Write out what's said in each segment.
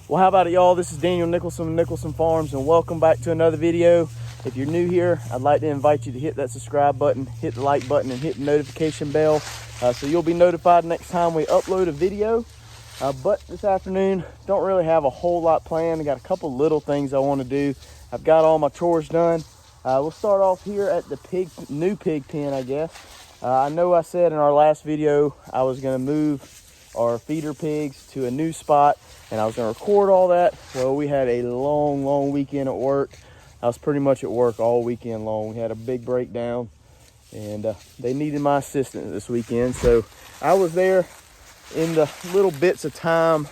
Well, how about it, y'all? This is Daniel Nicholson from Nicholson Farms, and welcome back to another video. If you're new here, I'd like to invite you to hit that subscribe button, hit the like button, and hit the notification bell so you'll be notified next time we upload a video. But this afternoon, don't really have a whole lot planned. I got a couple little things I want to do. I've got all my chores done. We'll start off here at the new pig pen, I guess. I know I said in our last video I was going to move our feeder pigs to a new spot, and I was going to record all that. Well, we had a long weekend at work. I was pretty much at work all weekend long. We had a big breakdown, and they needed my assistance this weekend. So I was there in the little bits of time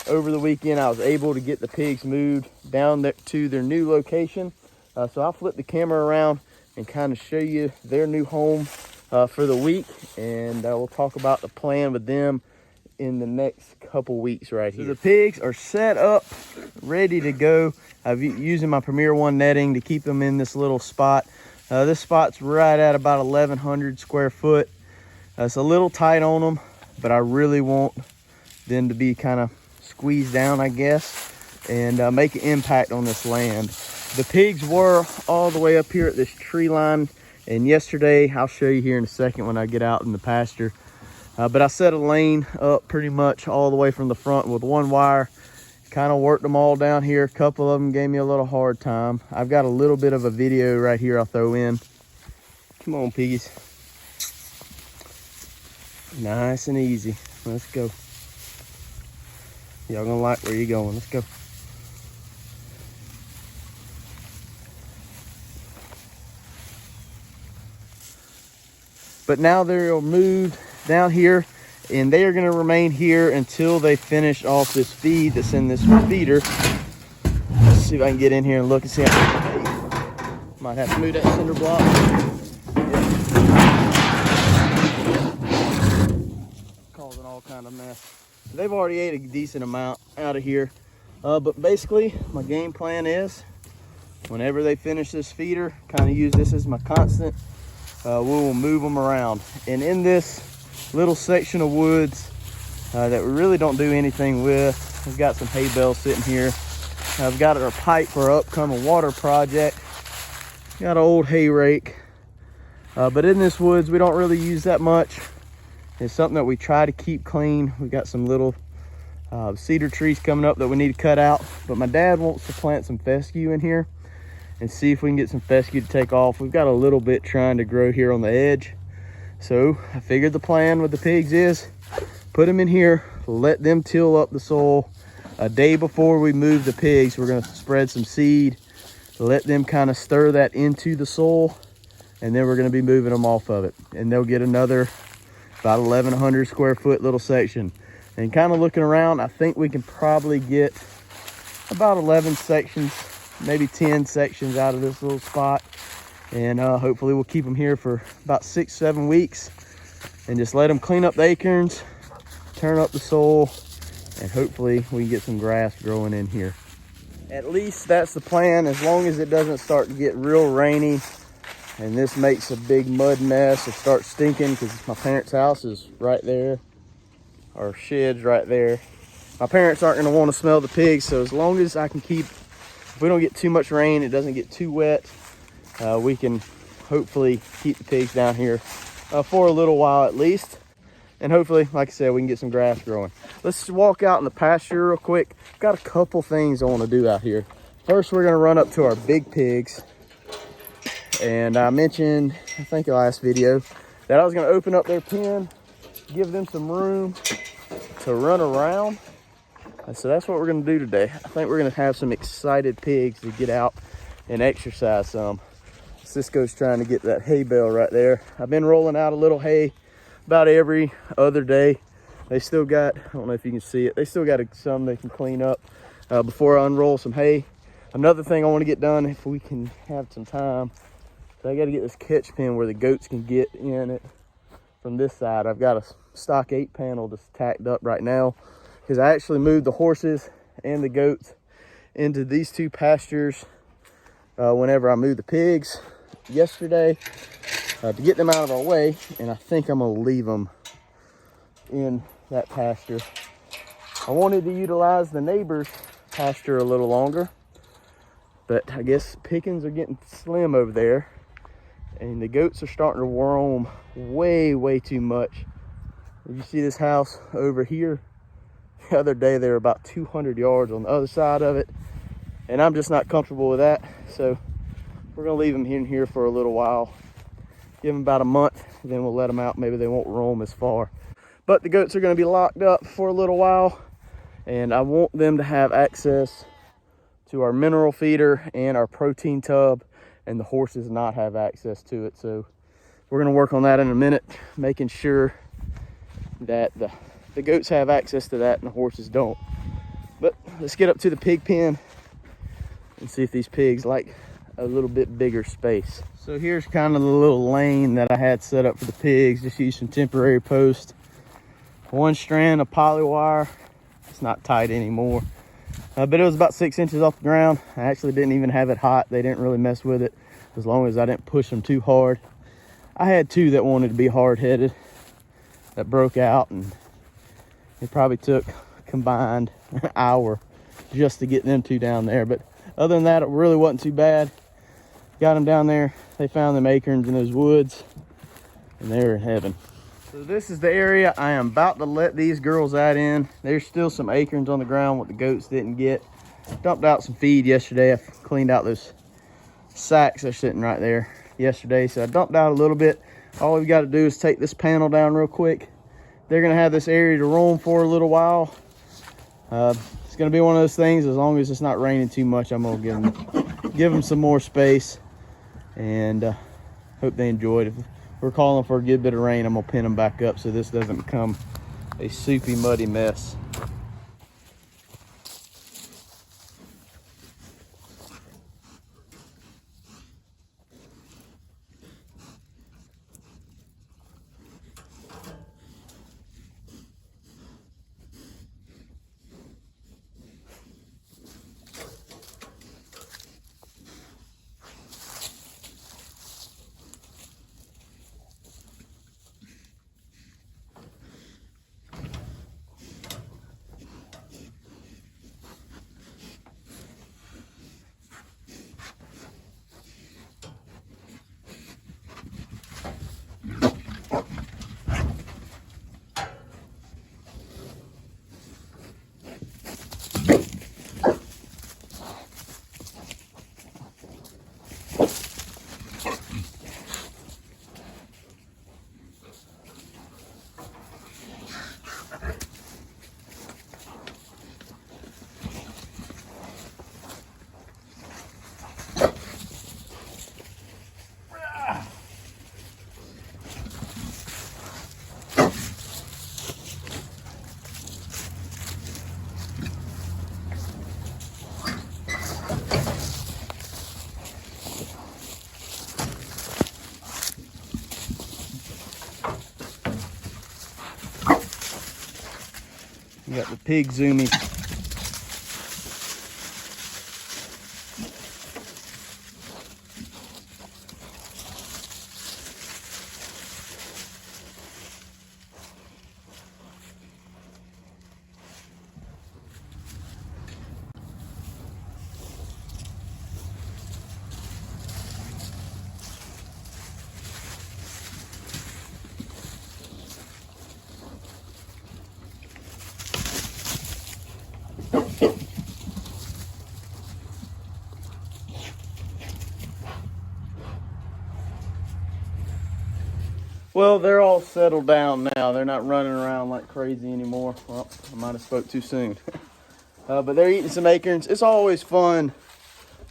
over the weekend. I was able to get the pigs moved down there to their new location. So I'll flip the camera around and kind of show you their new home for the week, and we'll talk about the plan with them in the next couple weeks right here. So the pigs are set up, ready to go. I'm using my Premier One netting to keep them in this little spot. This spot's right at about 1,100 square foot. It's a little tight on them, but I really want them to be kind of squeezed down, I guess, and make an impact on this land. The pigs were all the way up here at this tree line, and yesterday, I'll show you here in a second when I get out in the pasture, but I set a lane up pretty much all the way from the front with one wire. Kind of worked them all down here. A couple of them gave me a little hard time. I've got a little bit of a video right here I'll throw in. Come on, piggies. Nice and easy. Let's go. Y'all gonna like where you're going. Let's go. But now they're moved down here, and they are going to remain here until they finish off this feed that's in this feeder. Let's see if I can get in here and look and see how. Might have to move that cinder block. Yep. Causing all kind of mess. They've already ate a decent amount out of here, but basically my game plan is whenever they finish this feeder, kind of use this as my constant. We will move them around, and in this little section of woods that we really don't do anything with, we've got some hay bales sitting here. I've got our pipe for our upcoming water project. Got an old hay rake, but in this woods we don't really use that much. It's something that we try to keep clean. We got some little cedar trees coming up that we need to cut out, but my dad wants to plant some fescue in here and see if we can get some fescue to take off. We've got a little bit trying to grow here on the edge. So I figured the plan with the pigs is put them in here, let them till up the soil. A day before we move the pigs, we're gonna spread some seed, let them kind of stir that into the soil, and then we're gonna be moving them off of it. And they'll get another about 1,100 square foot little section. And kind of looking around, I think we can probably get about 11 sections, maybe 10 sections out of this little spot, and hopefully we'll keep them here for about 6-7 weeks and just let them clean up the acorns, turn up the soil, and hopefully we can get some grass growing in here. At least that's the plan, as long as it doesn't start to get real rainy and this makes a big mud mess or starts stinking, because my parents' house is right there, our shed's right there. My parents aren't going to want to smell the pigs, so as long as I can keep, if we don't get too much rain, it doesn't get too wet, we can hopefully keep the pigs down here for a little while at least. And hopefully, like I said, we can get some grass growing. Let's walk out in the pasture real quick. Got a couple things I want to do out here. First, we're going to run up to our big pigs. And I mentioned, I think the last video, that I was going to open up their pen, give them some room to run around. So that's what we're going to do today. I think we're going to have some excited pigs to get out and exercise some. Cisco's trying to get that hay bale right there. I've been rolling out a little hay about every other day. They still got, I don't know if you can see it, they still got some they can clean up before I unroll some hay. Another thing I want to get done, if we can have some time, so I got to get this catch pen where the goats can get in it from this side. I've got a stock 8 panel that's tacked up right now, because I actually moved the horses and the goats into these 2 pastures whenever I moved the pigs yesterday to get them out of our way, and I think I'm gonna leave them in that pasture. I wanted to utilize the neighbor's pasture a little longer. But I guess pickings are getting slim over there, and the goats are starting to roam way too much. You see this house over here? The other day they were about 200 yards on the other side of it, and I'm just not comfortable with that. So we're gonna leave them in here for a little while, give them about a month, then we'll let them out. Maybe they won't roam as far. But the goats are gonna be locked up for a little while, and I want them to have access to our mineral feeder and our protein tub, and the horses not have access to it. So we're gonna work on that in a minute, making sure that the goats have access to that and the horses don't. But let's get up to the pig pen and see if these pigs like a little bit bigger space. So here's kind of the little lane that I had set up for the pigs. Just use some temporary posts, one strand of poly wire. It's not tight anymore. But it was about 6 inches off the ground. I actually didn't even have it hot. They didn't really mess with it as long as I didn't push them too hard. I had two that wanted to be hard-headed that broke out, and it probably took combined an hour just to get them two down there. But other than that, it really wasn't too bad. Got them down there. They found them acorns in those woods, and they're in heaven. So this is the area I am about to let these girls out in. There's still some acorns on the ground what the goats didn't get. Dumped out some feed yesterday. I cleaned out those sacks that are sitting right there yesterday. So I dumped out a little bit. All we've got to do is take this panel down real quick. They're gonna have this area to roam for a little while. It's gonna be one of those things, as long as it's not raining too much, I'm gonna give them some more space, and hope they enjoyed it. We're calling for a good bit of rain. I'm gonna pin them back up so this doesn't become a soupy, muddy mess. You got the pig zoomies. Well, they're all settled down now. They're not running around like crazy anymore. Well, I might have spoke too soon. But they're eating some acorns. It's always fun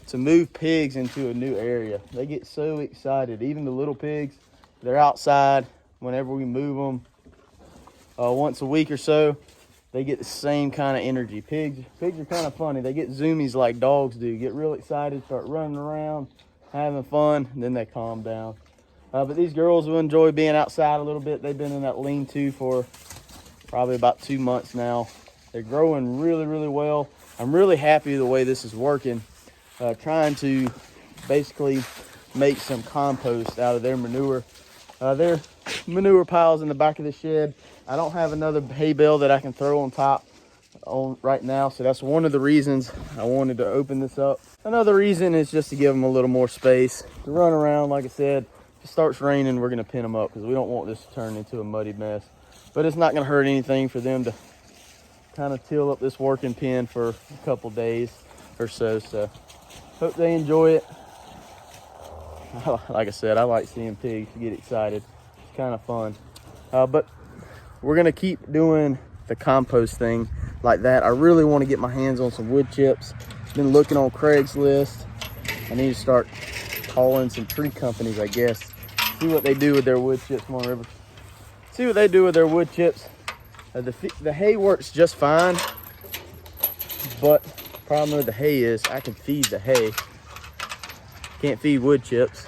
to move pigs into a new area. They get so excited. Even the little pigs, they're outside whenever we move them once a week or so. They get the same kind of energy. Pigs are kind of funny. They get zoomies like dogs do. Get real excited, start running around, having fun, and then they calm down. But these girls will enjoy being outside a little bit. They've been in that lean-to for probably about 2 months now. They're growing really well. I'm really happy the way this is working. Trying to basically make some compost out of their manure. Their manure piles in the back of the shed. I don't have another hay bale that I can throw on top on right now, so that's one of the reasons I wanted to open this up. Another reason is just to give them a little more space to run around. Like I said, if it starts raining, we're gonna pin them up because we don't want this to turn into a muddy mess. But it's not gonna hurt anything for them to kind of till up this working pen for a couple days or so. So hope they enjoy it. Like I said, I like seeing pigs get excited. It's kind of fun. But we're gonna keep doing the compost thing like that. I really want to get my hands on some wood chips. Been looking on Craigslist. I need to start calling some tree companies, I guess. See what they do with their wood chips. Come on, River. See what they do with their wood chips. The hay works just fine, but the problem with the hay is I can feed the hay. Can't feed wood chips.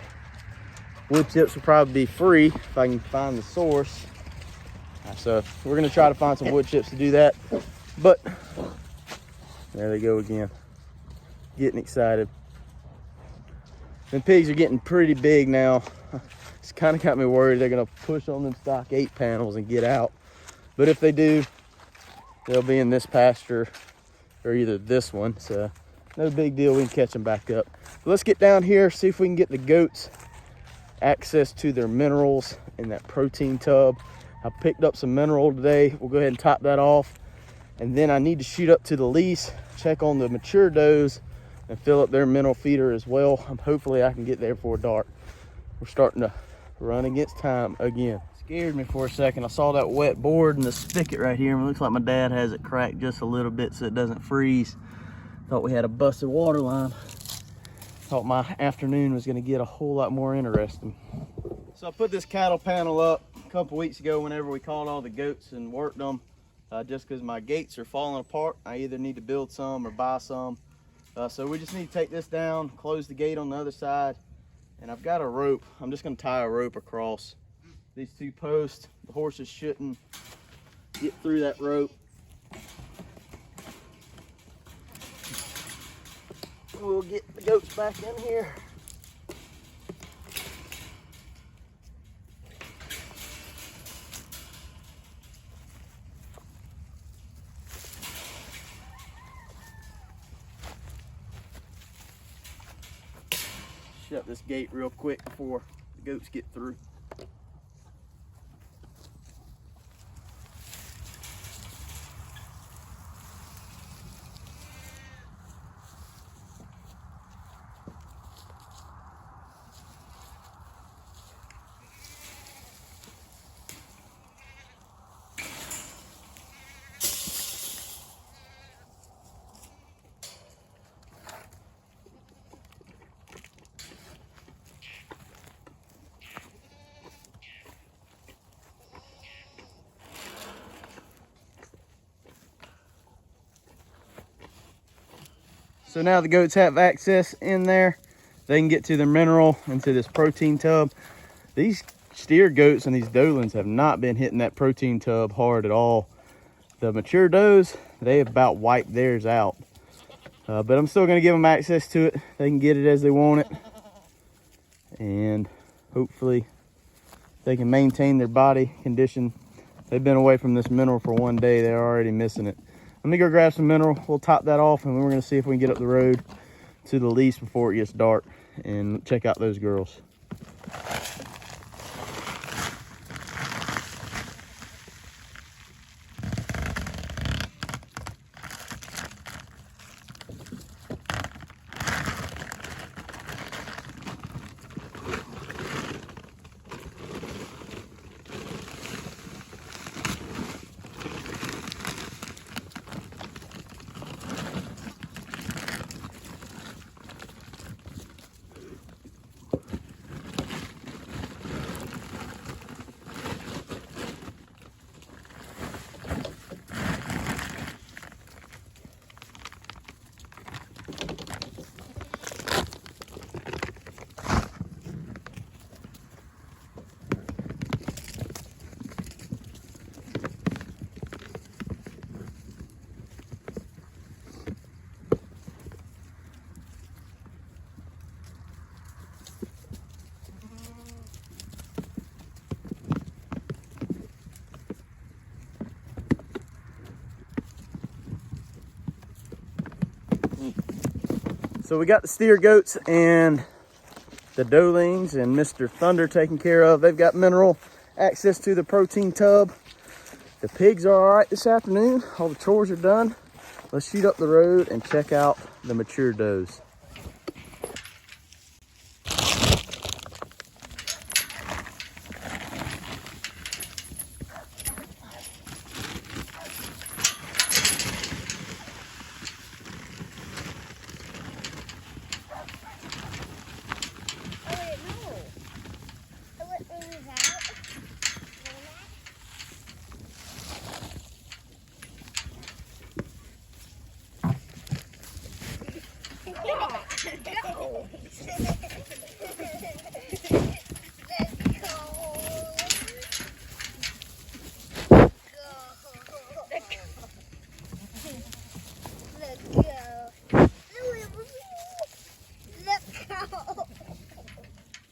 Wood chips will probably be free if I can find the source. So we're gonna try to find some wood chips to do that. But there they go again, getting excited. The pigs are getting pretty big now. It's kind of got me worried they're gonna push on them stock 8 panels and get out. But if they do, they'll be in this pasture or either this one. So no big deal, we can catch them back up. But let's get down here, see if we can get the goats access to their minerals in that protein tub. I picked up some mineral today. We'll go ahead and top that off. And then I need to shoot up to the lease, check on the mature does, and fill up their mineral feeder as well. Hopefully I can get there before dark. We're starting to run against time again. Scared me for a second. I saw that wet board in the spigot right here. It looks like my dad has it cracked just a little bit so it doesn't freeze. Thought we had a busted water line. Thought my afternoon was gonna get a whole lot more interesting. So I put this cattle panel up a couple weeks ago whenever we caught all the goats and worked them. Just because my gates are falling apart. I either need to build some or buy some. So we just need to take this down, close the gate on the other side. And I've got a rope. I'm just gonna tie a rope across these 2 posts. The horses shouldn't get through that rope. We'll get the goats back in here. Shut this gate real quick before the goats get through. So now the goats have access in there. They can get to their mineral into this protein tub. These steer goats and these dolins have not been hitting that protein tub hard at all. The mature does, they have about wiped theirs out. But I'm still gonna give them access to it. They can get it as they want it. And hopefully they can maintain their body condition. They've been away from this mineral for 1 day. They're already missing it. Let me go grab some mineral. We'll top that off and then we're gonna see if we can get up the road to the lease before it gets dark and check out those girls. So we got the steer goats and the doelings and Mr. Thunder taken care of. They've got mineral access to the protein tub. The pigs are all right this afternoon. All the chores are done. Let's shoot up the road and check out the mature does.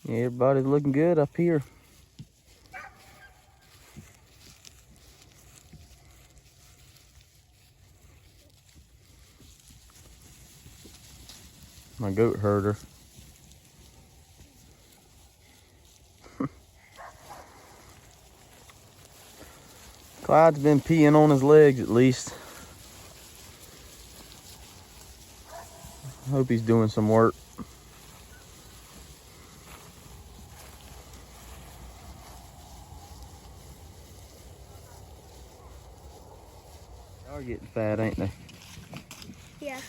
Yeah, everybody's looking good up here. My goat herder. Clyde's been peeing on his legs at least. I hope he's doing some work. They are getting fat, ain't they? Yeah.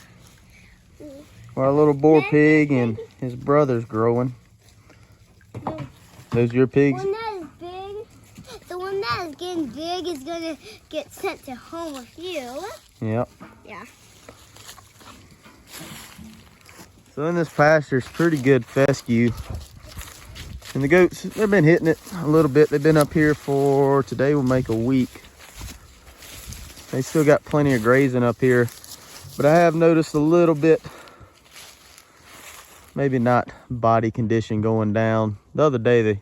Well, our little boar pig and his brother's growing. Those your pigs? One that is big, the one that is getting big is gonna get sent to home with you. Yep. Yeah. So in this pasture, it's pretty good fescue. And the goats, they've been hitting it a little bit. They've been up here for, today will make a week. They still got plenty of grazing up here. But I have noticed a little bit, maybe not body condition going down. The other day,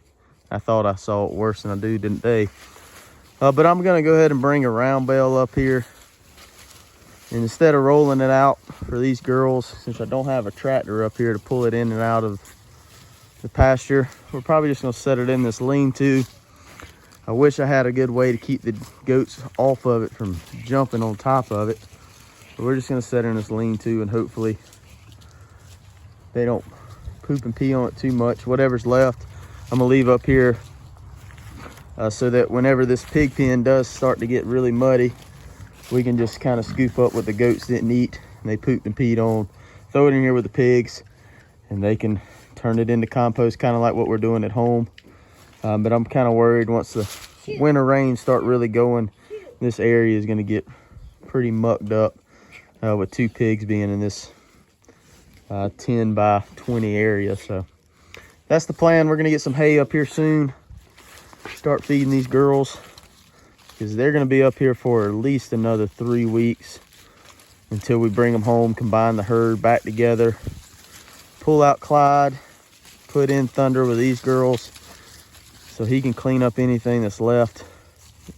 I thought I saw it worse than I do today. But I'm gonna go ahead and bring a round bale up here. And instead of rolling it out for these girls, since I don't have a tractor up here to pull it in and out of the pasture, we're probably just gonna set it in this lean-to. I wish I had a good way to keep the goats off of it from jumping on top of it. But we're just gonna set it in this lean-to and hopefully they don't poop and pee on it too much. Whatever's left, I'm gonna leave up here so that whenever this pig pen does start to get really muddy, we can just kind of scoop up what the goats didn't eat and they pooped and peed on, throw it in here with the pigs, and they can turn it into compost, kind of like what we're doing at home. But I'm kind of worried once the winter rains start really going, this area is going to get pretty mucked up with 2 pigs being in this 10 by 20 area. So that's the plan. We're going to get some hay up here soon, start feeding these girls, because they're going to be up here for at least another 3 weeks until we bring them home, combine the herd back together, pull out Clyde, put in Thunder with these girls so he can clean up anything that's left.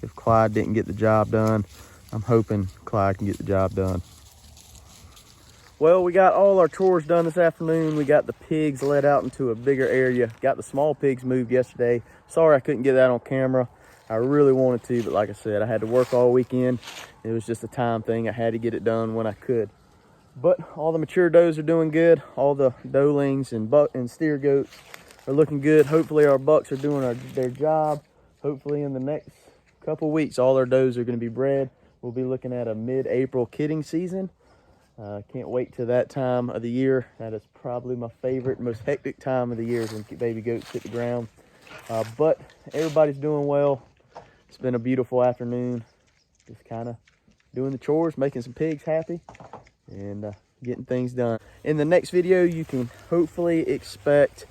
If Clyde didn't get the job done, I'm hoping Clyde can get the job done. Well, we got all our chores done this afternoon. We got the pigs let out into a bigger area. Got the small pigs moved yesterday. Sorry I couldn't get that on camera. I really wanted to, but like I said, I had to work all weekend. It was just a time thing. I had to get it done when I could. But all the mature does are doing good. All the doelings and buck and steer goats are looking good. Hopefully our bucks are doing their job. Hopefully in the next couple weeks, all our does are going to be bred. We'll be looking at a mid-April kidding season. Can't wait till that time of the year. That is probably my favorite, most hectic time of the year is when baby goats hit the ground. But everybody's doing well. It's been a beautiful afternoon. Just kind of doing the chores, making some pigs happy, and getting things done. In the next video, you can hopefully expect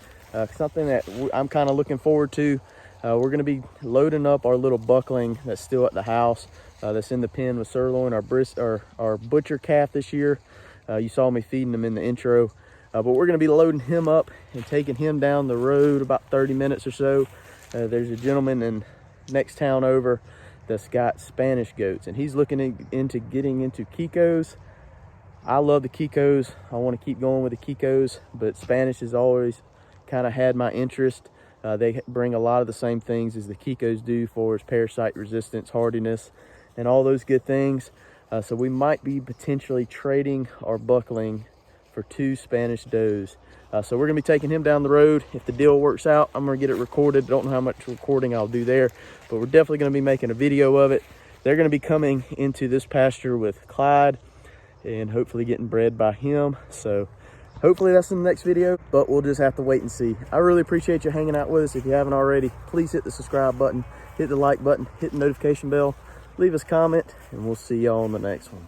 something that I'm kind of looking forward to. We're going to be loading up our little buckling that's still at the house. That's in the pen with sirloin, our butcher calf this year. You saw me feeding him in the intro. But we're going to be loading him up and taking him down the road about 30 minutes or so. There's a gentleman in next town over that's got Spanish goats, and he's looking into getting into Kiko's. I love the Kikos. I want to keep going with the Kikos, but Spanish has always kind of had my interest. They bring a lot of the same things as the Kikos do for its parasite resistance, hardiness, and all those good things. So we might be potentially trading our buckling for 2 Spanish does. So we're gonna be taking him down the road. If the deal works out, I'm gonna get it recorded. Don't know how much recording I'll do there, but we're definitely gonna be making a video of it. They're gonna be coming into this pasture with Clyde and hopefully getting bred by him. So hopefully that's in the next video, but we'll just have to wait and see. I really appreciate you hanging out with us. If you haven't already, please hit the subscribe button, hit the like button, hit the notification bell, leave us a comment, and we'll see y'all on the next one.